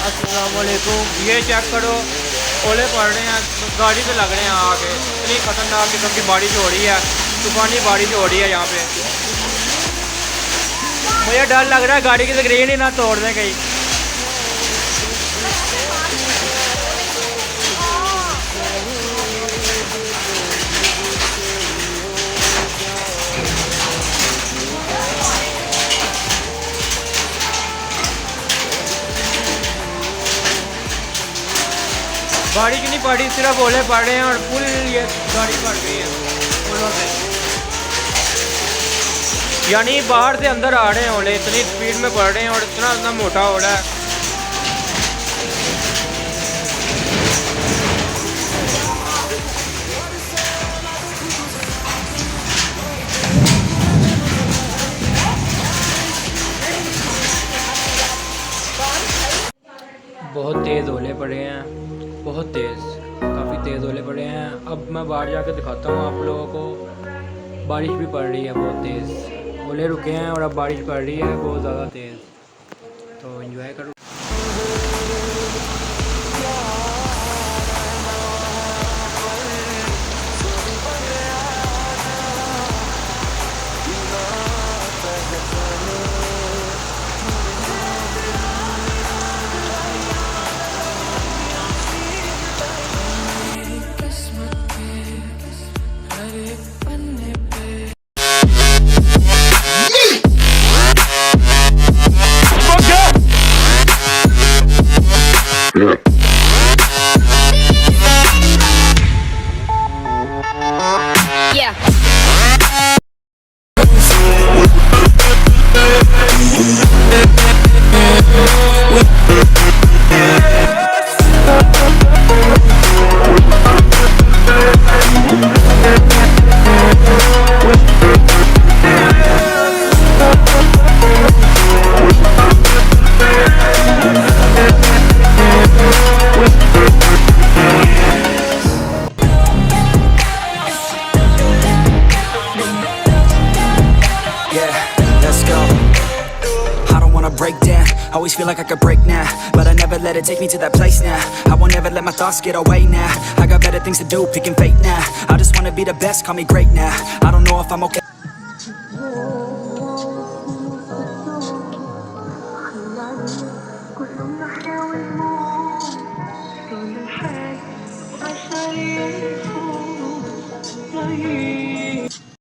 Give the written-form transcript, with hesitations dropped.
अस्सलाम वालेकुम। ये चेक करो, ओले पड़ रहे हैं, गाड़ी पे लग रहे हैं आके। इतनी खतरनाक किस्म की बारिश हो रही है, तूफानी बारिश हो रही है यहाँ पे। मुझे डर लग रहा है गाड़ी की स्क्रीन ही ना तोड़ दें कहीं। बारिश नहीं पड़ी, सिर्फ ओले पड़ रहे हैं और फुल ये गाड़ी पड़ गई है ओलों से। यानी बाहर से अंदर आ रहे हैं ओले, इतनी स्पीड में पड़ रहे हैं और इतना इतना मोटा ओला है। बहुत तेज़ ओले पड़े हैं, बहुत तेज़, काफ़ी तेज़ ओले पड़े हैं। अब मैं बाहर जाकर दिखाता हूँ आप लोगों को। बारिश भी पड़ रही है बहुत तेज़, ओले रुके हैं और अब बारिश पड़ रही है बहुत ज़्यादा तेज़, तो एंजॉय करो। Break down, always feel like I could break now, but I never let it take me to that place now. I won't ever let my thoughts get away now. I got better things to do, picking fate now. I just wanna be the best, call me great now. I don't know if I'm okay.